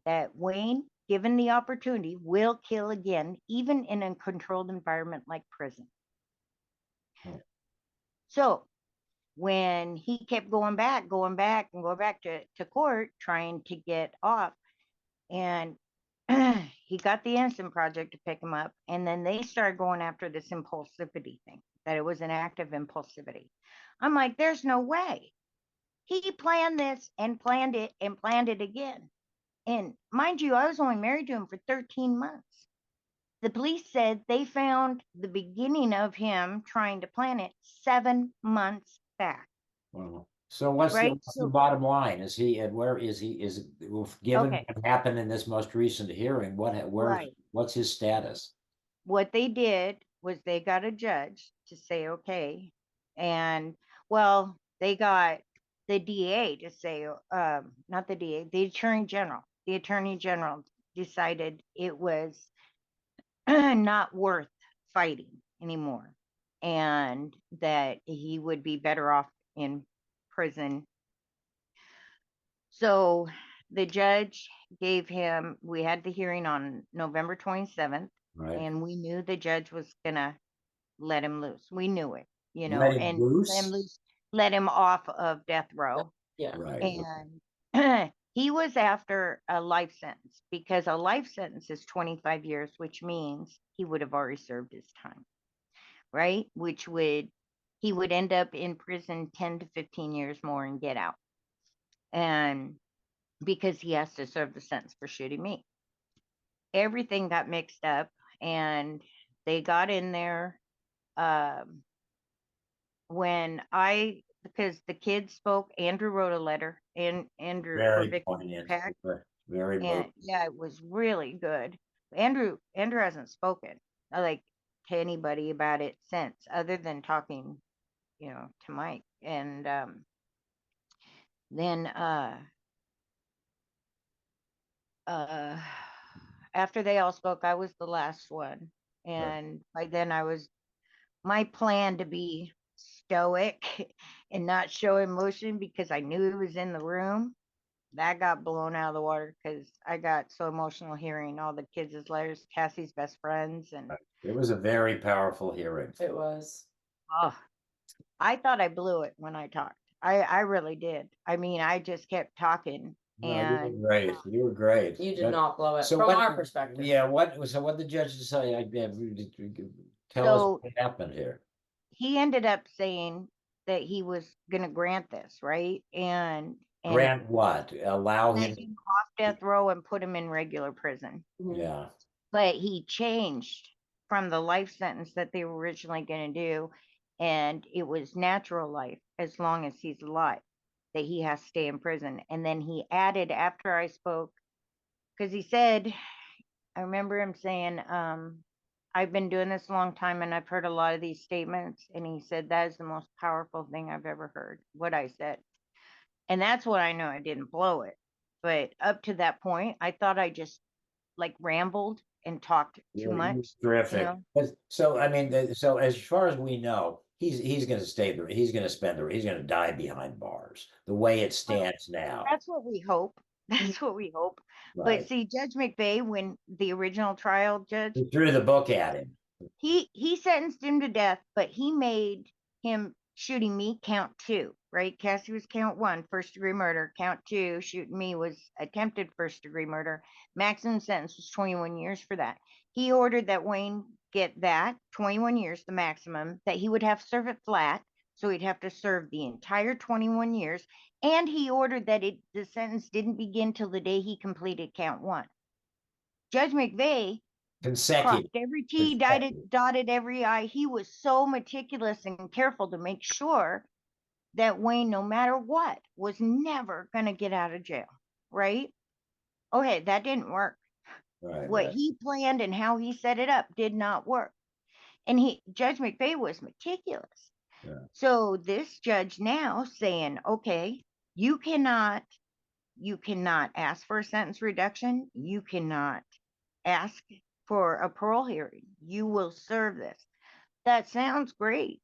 that Wayne, given the opportunity, will kill again, even in a controlled environment like prison. Oh. So when he kept going back and going back to court, trying to get off, and he got the Innocent Project to pick him up, and then they started going after this impulsivity thing, that it was an act of impulsivity. I'm like, there's no way. He planned this and planned it again. And mind you, I was only married to him for 13 months. The police said they found the beginning of him trying to plan it 7 months back. Wow. So what's Right? what's the bottom line? Is he, and where is he, given Okay. what happened in this most recent hearing, Right. what's his status? What they did was they got a judge to say, okay. And well, they got the DA to say, not the DA, the Attorney General. The Attorney General decided it was not worth fighting anymore, and that he would be better off in prison. So the judge gave him, we had the hearing on November 27th, Right. and we knew the judge was gonna let him loose. We knew it, you know, Let him and let him loose? loose, let him off of death row. Yeah. Right. And he was after a life sentence, because a life sentence is 25 years, which means he would have already served his time, right? Which would, he would end up in prison 10 to 15 years more and get out. And because he has to serve the sentence for shooting me. Everything got mixed up, and they got in there when because the kids spoke. Andrew wrote a letter, and Andrew for Very victim poignant. impact, Very and moving. yeah, it was really good. Andrew hasn't spoken like to anybody about it since, other than talking, you know, to Mike. And then uh after they all spoke, I was the last one. And by then my plan to be stoic and not show emotion because I knew he was in the room, that got blown out of the water because I got so emotional hearing all the kids' letters, Cassie's best friends. And It was a very powerful hearing. It was. oh, I thought I blew it when I talked. I really did. I mean, I just kept talking. No, you were And great. You were great. You did But- not blow it So from what, our perspective. yeah, so what the judge decided, tell us So what happened here. he ended up saying that he was going to grant this, right? And Grant what? Allow let him, him off death row and put him in regular prison. Mhm. yeah, But he changed from the life sentence that they were originally going to do, and it was natural life as long as he's alive, that he has to stay in prison. And then he added, after I spoke, because he said, I remember him saying, I've been doing this a long time and I've heard a lot of these statements. And he said, that is the most powerful thing I've ever heard, what I said. And that's what I know I didn't blow it. But up to that point, I thought I just like rambled and talked too you're much, you terrific. know? So, I mean, so as far as we know, he's going to stay there. He's going to he's going to die behind bars the way it stands now. That's what we hope. That's what we hope. But Right. see, Judge McVeigh, when the original trial judge, He threw the book at him. he sentenced him to death, but he made him shooting me count 2, right? Cassie was count 1, first degree murder. Count 2, shooting me was attempted first degree murder. Maximum sentence was 21 years for that. He ordered that Wayne get that 21 years, the maximum, that he would have to serve it flat. So he'd have to serve the entire 21 years. And he ordered that the sentence didn't begin till the day he completed count 1. Judge McVeigh Consecutive. crossed every T, dotted every I. He was so meticulous and careful to make sure that Wayne, no matter what, was never going to get out of jail, right? Okay, that didn't work. Right, What right. he planned and how he set it up did not work. And Judge McVeigh was meticulous. Yeah. So this judge now saying, okay, you cannot ask for a sentence reduction. You cannot ask for a parole hearing. You will serve this. That sounds great,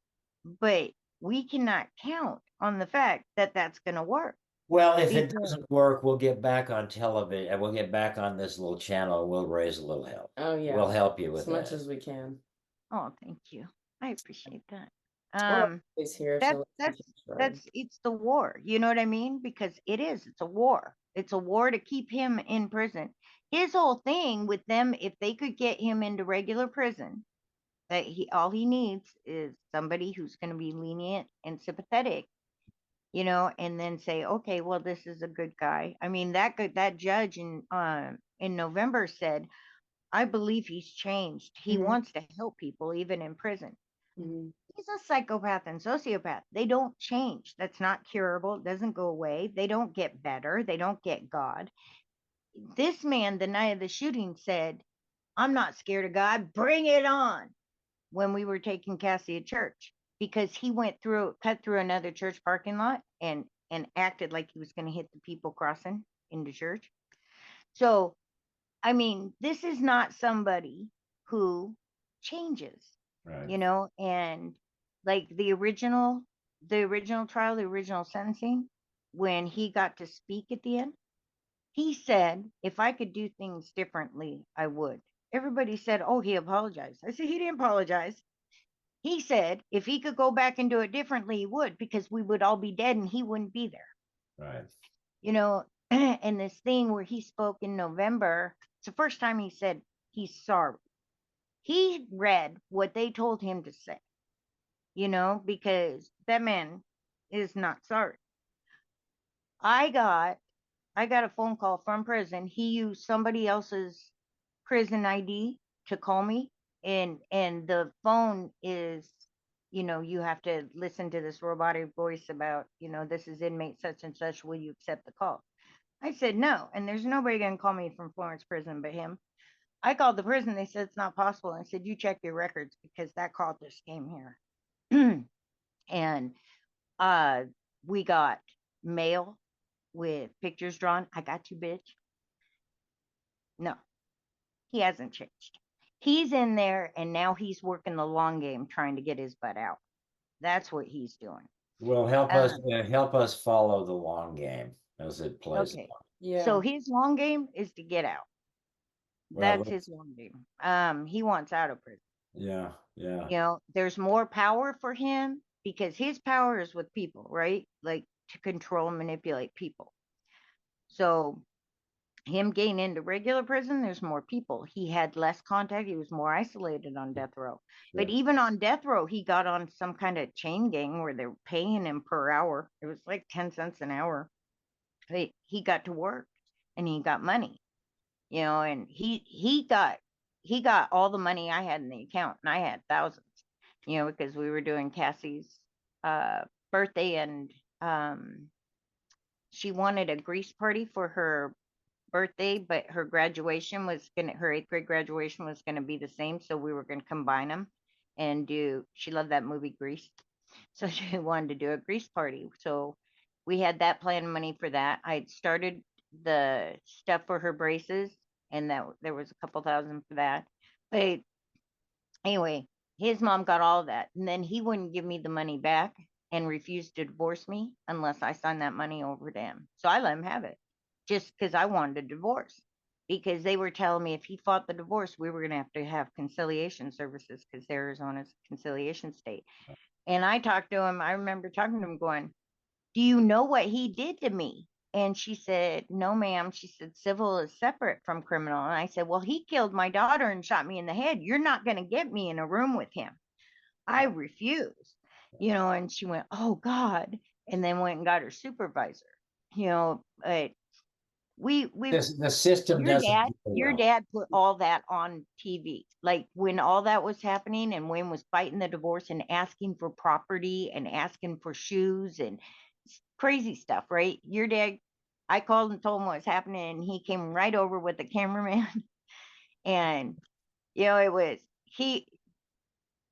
but we cannot count on the fact that that's going to work. Well, if it Because- doesn't work, we'll get back on television and we'll get back on this little channel and we'll raise a little help. Oh yeah. We'll help you with as much that. as we can. Oh, thank you. I appreciate that. We're always here. So It's the war. You know what I mean? Because it's a war. It's a war to keep him in prison. His whole thing with them, if they could get him into regular prison, that all he needs is somebody who's going to be lenient and sympathetic, you know, and then say, okay, well, this is a good guy. I mean, that judge in November said, I believe he's changed. He Mhm. wants to help people even in prison. Mhm. He's a psychopath and sociopath. They don't change. That's not curable. It doesn't go away. They don't get better. They don't get God. This man, the night of the shooting, said, I'm not scared of God. Bring it on. When we were taking Cassie to church, because he cut through another church parking lot and acted like he was going to hit the people crossing into church. So, I mean, this is not somebody who changes, Right. you know, and like the original trial, the original sentencing, when he got to speak at the end, He said, if I could do things differently, I would. Everybody said, oh, he apologized. I said, he didn't apologize. He said, if he could go back and do it differently, he would, because we would all be dead and he wouldn't be there. Right. You know, and this thing where he spoke in November, it's the first time he said he's sorry. He read what they told him to say, you know, because that man is not sorry. I got a phone call from prison. He used somebody else's prison ID to call me, and the phone is, you know, you have to listen to this robotic voice about, you know, this is inmate such and such, will you accept the call? I said no, and there's nobody gonna call me from Florence prison but him. I called the prison, they said it's not possible. I said, you check your records, because that call just came here. And we got mail with pictures drawn. I got you, bitch. No, he hasn't changed. He's in there, and now he's working the long game trying to get his butt out. That's what he's doing. Well, help us follow the long game as it plays. Okay. Yeah. So his long game is to get out. Well, That's his long game. He wants out of prison. yeah. You know, there's more power for him because his power is with people, right? Like to control and manipulate people. So him getting into regular prison, there's more people. He had less contact. He was more isolated on death row. But Sure. even on death row, he got on some kind of chain gang where they're paying him per hour. It was like 10 cents an hour. He got to work and he got money, you know, and he got all the money I had in the account, and I had thousands, you know, because we were doing Cassie's birthday, and she wanted a grease party for her birthday, but her graduation was her 8th grade graduation was gonna be the same, so we were gonna combine them and do. She loved that movie Grease, so she wanted to do a grease party. So we had that planned, money for that. I had started the stuff for her braces, and that there was a couple thousand for that. But anyway, his mom got all of that, and then he wouldn't give me the money back and refused to divorce me unless I signed that money over to him. So I let him have it, just because I wanted a divorce. Because they were telling me if he fought the divorce, we were going to have conciliation services, because Arizona's a conciliation state. And I talked to him. I remember talking to him going, do you know what he did to me? And she said, no, ma'am. She said, civil is separate from criminal. And I said, well, he killed my daughter and shot me in the head. You're not going to get me in a room with him. I refuse, you know. And she went, oh God, and then went and got her supervisor, you know. But The system your doesn't dad do your well. dad put all that on TV, like when all that was happening, and Wayne was fighting the divorce and asking for property and asking for shoes and crazy stuff, right? Your dad, I called and told him what was happening, and he came right over with the cameraman. And you know, it was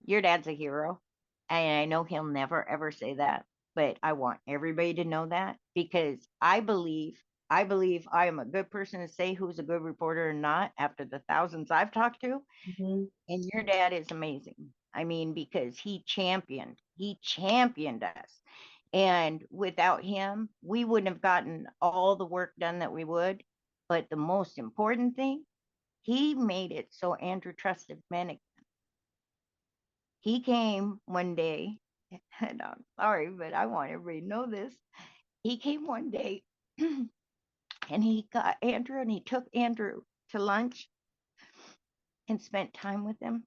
your dad's a hero, and I know he'll never ever say that, but I want everybody to know that, because I believe I am a good person to say who's a good reporter or not after the thousands I've talked to. Mhm. And your dad is amazing. I mean, because he championed us. And without him, we wouldn't have gotten all the work done that we would. But the most important thing, he made it so Andrew trusted men again. He came one day, and I'm sorry, but I want everybody to know this. He came one day and he got Andrew, and he took Andrew to lunch and spent time with him.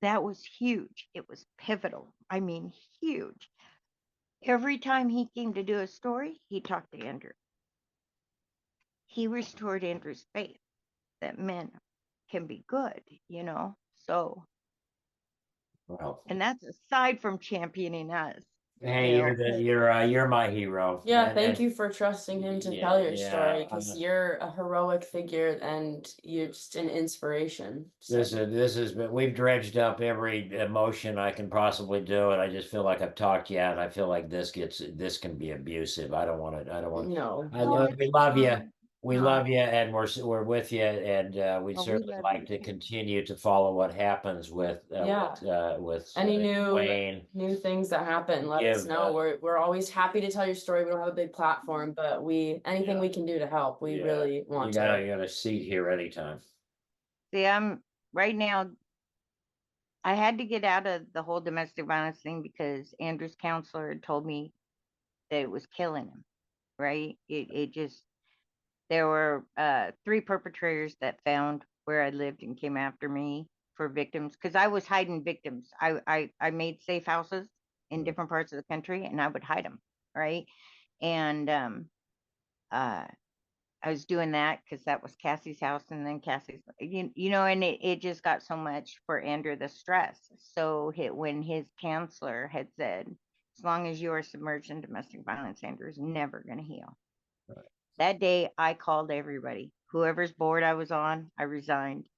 That was huge. It was pivotal. I mean, huge. Every time he came to do a story, he talked to Andrew. He restored Andrew's faith that men can be good, you know. So, Well, and that's aside from championing us. hey, You know. you're my hero. Yeah, And thank you for trusting him to tell your story, because uh, you're a heroic figure and you're just an inspiration. So, this is we've dredged up every emotion I can possibly do, and I just feel like I've talked you out. I feel like this can be abusive. I don't want it. I don't want. no. We love you. We Oh, love you and we're with you and we'd well, we certainly love like you to too. continue to follow what happens with Any Wayne. new things that happen, let us Give, know. We're always happy to tell your story. We don't have a big platform, but anything Yeah. we can do to help, we Yeah, really want you got to. a seat here anytime. See, I'm right now. I had to get out of the whole domestic violence thing because Andrew's counselor had told me that it was killing him. Right? It just there were 3 perpetrators that found where I lived and came after me for victims because I was hiding victims. I made safe houses in different parts of the country and I would hide them. Right? And uh I was doing that because that was Cassie's house and then Cassie's, and it just got so much for Andrew, the stress. So when his counselor had said, as long as you are submerged in domestic violence, Andrew is never going to heal. Right. That day I called everybody, whoever's board I was on, I resigned.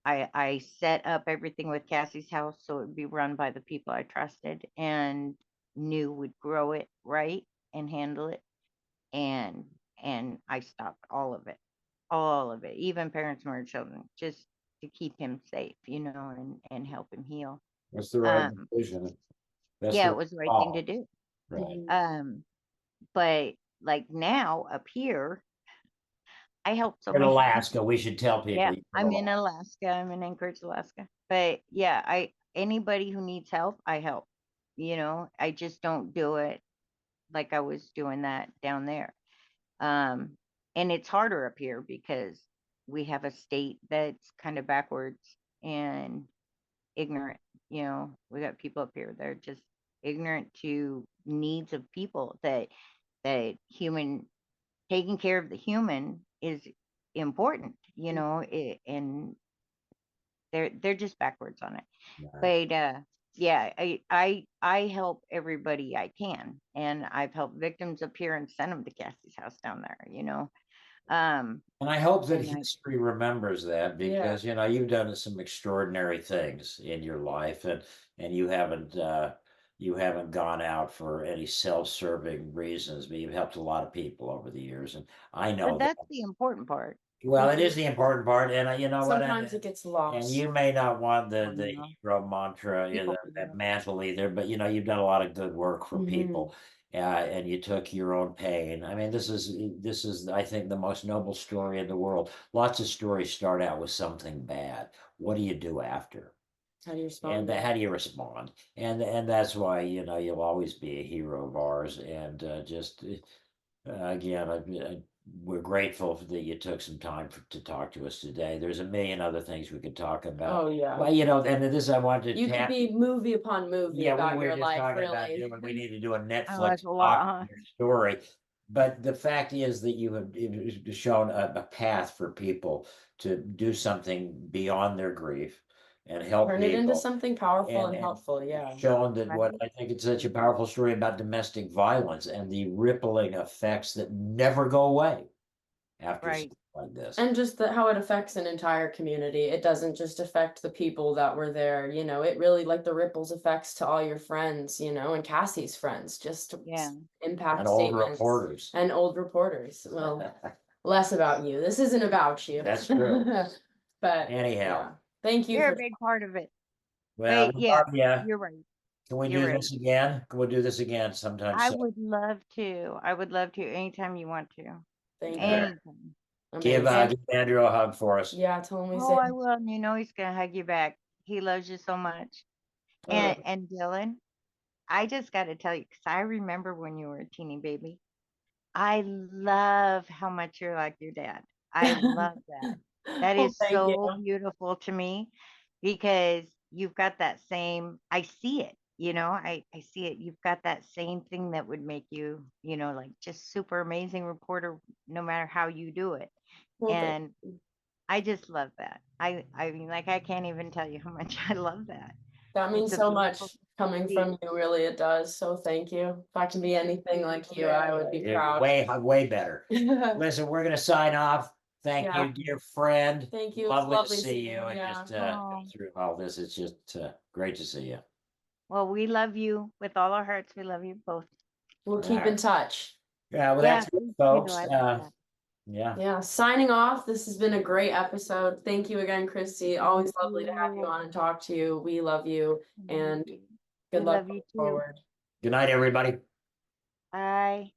I set up everything with Cassie's house so it would be run by the people I trusted and knew would grow it right and handle it. And I stopped all of it, even parents murder children, just to keep him safe, and help him heal. That's the right Um, decision. That's yeah, the it right was the right thing to call. do. Right. Mhm. But like now up here, I help so In many Alaska, people. we should tell people Yeah, you're from I'm in Alaska. Alaska. I'm in Anchorage, Alaska. But yeah, anybody who needs help, I help. I just don't do it like I was doing that down there. Um, and it's harder up here because we have a state that's kind of backwards and ignorant. We got people up here that are just ignorant to needs of people that human taking care of the human is important, and they're just backwards on it. Right. But yeah, I help everybody I can, and I've helped victims up here and sent them to Cassie's house down there. And I hope that And I history remembers that Yeah. because you've done some extraordinary things in your life and you haven't gone out for any self-serving reasons, but you've helped a lot of people over the years. And I but know that. that's the important part. Well, it Mhm. is the important part, and you know what, Sometimes it gets and lost. you may not want Oh the no, hero mantra, people that forget. mantle either, but you've done a lot of good work for Mhm. people, and you took your own pain. I mean, this is I think the most noble story in the world. Lots of stories start out with something bad. What do you do after? How do you And respond? how do you respond? And that's why you'll always be a hero of ours. And just again, we're grateful that you took some time to talk to us today. There's a million other things we could talk about. Oh yeah. Well, and this I wanted to You could tap. be movie upon movie Yeah, we about were your just life, talking about really. we need to do a I Netflix like a lot, talk huh? on your story. But the fact is that you have shown a path for people to do something beyond their grief and help Turn it into people something powerful and and helpful, yeah. shown that what Right, I think it's such a powerful story about domestic violence and the rippling effects that never go away after right. something like this. And just how it affects an entire community. It doesn't just affect the people that were there, it really like the ripples effects to all your friends, and Cassie's friends, just Yeah. impact And old statements reporters. and old reporters. Well, less about you. This isn't about you. That's true. But Anyhow, yeah, thank you You're a for big part of it. well, But we yeah, love you. you're right. Can we You're do right. this again? Can we do this again sometime I soon? would love to. I would love to anytime you want to. thank All you. right. Anytime. Give Amazing. give Andrew a hug for us. Yeah, tell him we Oh, say I will. And he's gonna hug you back. He loves you so much. uh, And Dylan, I just got to tell you, because I remember when you were a teeny baby. I love how much you're like your dad. I love that. That well, is thank you. so beautiful to me because you've got that same, I see it, I see it. You've got that same thing that would make you, like just super amazing reporter, no matter how you do it. Well, thank And I just love that. I mean, like, I can't even tell you how much I love that. That It's means a so beautiful much coming thing. from you, really, it does. So thank you. If I can be anything like you, I would be proud. Way better. Listen, we're gonna sign off. Thank Yeah. you, dear friend. Thank you. It's Lovely to lovely see seeing you you, and yeah. just Oh, go through all this. It's just great to see you. well, we love you with all our hearts. We love you both. We'll All keep in right. touch. Yeah, well, Yeah, that's it, please do. folks. I like that. Yeah. Yeah, signing off. This has been a great episode. Thank you again, Christy. Always Thank lovely to have you you. on and talk to you. We love you, Thank and you. good We luck love you going too. forward. Good night, everybody. Bye.